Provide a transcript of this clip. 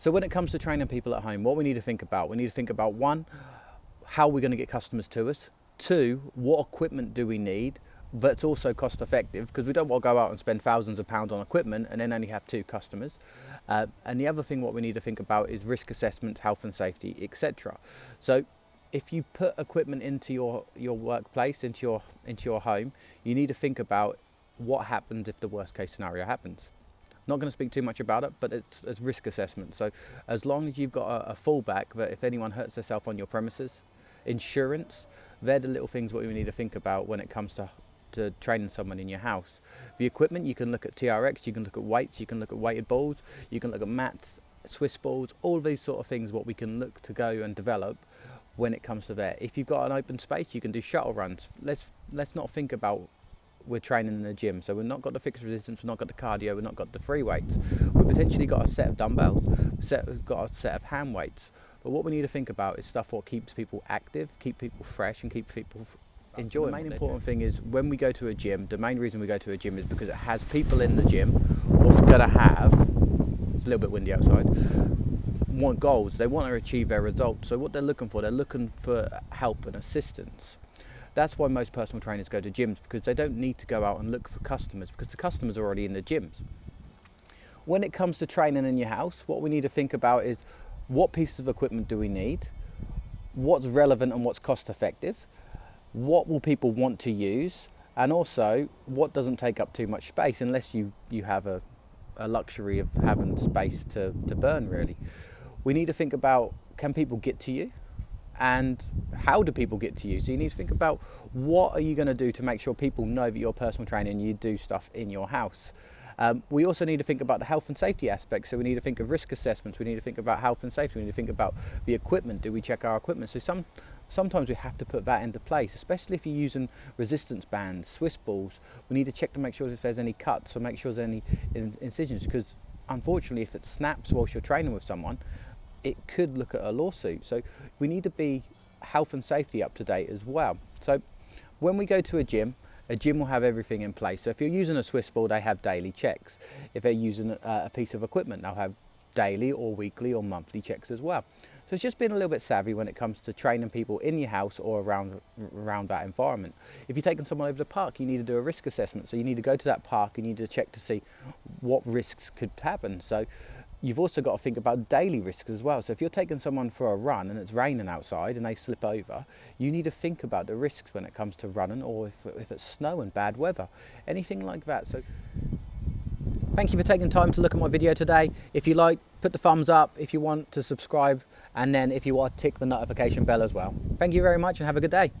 So when it comes to training people at home, what we need to think about, one, how we're going to get customers to us. Two, what equipment do we need that's also cost effective, because we don't want to go out and spend thousands of pounds on equipment and then only have 2 customers. And the other thing what we need to think about is risk assessment, health and safety, etc. So if you put equipment into your workplace, into your home, you need to think about what happens if the worst case scenario happens. Not going to speak too much about it, but it's risk assessment. So as long as you've got a fallback that if anyone hurts themselves on your premises, insurance, they're the little things what we need to think about when it comes to training someone in your house. The equipment, you can look at TRX, you can look at weights, you can look at weighted balls, you can look at mats, Swiss balls, all these sort of things what we can look to go and develop when it comes to that. If you've got an open space, you can do shuttle runs. Let's not think about we're training in the gym, so we've not got the fixed resistance, we've not got the cardio, we've not got the free weights. We've potentially got a set of dumbbells, we've got a set of hand weights. But what we need to think about is stuff what keeps people active, keep people fresh, and keep people enjoying. The main important thing is when we go to a gym, the main reason we go to a gym is because it has people in the gym what's going to have, it's a little bit windy outside, want goals, they want to achieve their results. So what they're looking for help and assistance. That's why most personal trainers go to gyms, because they don't need to go out and look for customers, because the customers are already in the gyms. When it comes to training in your house, what we need to think about is what pieces of equipment do we need, what's relevant and what's cost effective, what will people want to use, and also what doesn't take up too much space, unless you have a luxury of having space to burn really. We need to think about, can people get to you? And how do people get to you? So you need to think about what are you going to do to make sure people know that you're personal trainer and you do stuff in your house. We also need to think about the health and safety aspects. So we need to think of risk assessments. We need to think about health and safety. We need to think about the equipment. Do we check our equipment? So sometimes we have to put that into place, especially if you're using resistance bands, Swiss balls. We need to check to make sure if there's any cuts or make sure there's any incisions, because unfortunately if it snaps whilst you're training with someone, it could look at a lawsuit. So we need to be health and safety up to date as well. So when we go to a gym will have everything in place. So if you're using a Swiss ball, they have daily checks. If they're using a piece of equipment, they'll have daily or weekly or monthly checks as well. So it's just being a little bit savvy when it comes to training people in your house or around that environment. If you're taking someone over to the park, you need to do a risk assessment. So you need to go to that park, you need to check to see what risks could happen. So you've also got to think about daily risks as well. So if you're taking someone for a run and it's raining outside and they slip over, you need to think about the risks when it comes to running, or if it's snow and bad weather, anything like that. So thank you for taking time to look at my video today. If you like, put the thumbs up. If you want to subscribe, and then if you want, tick the notification bell as well. Thank you very much and have a good day.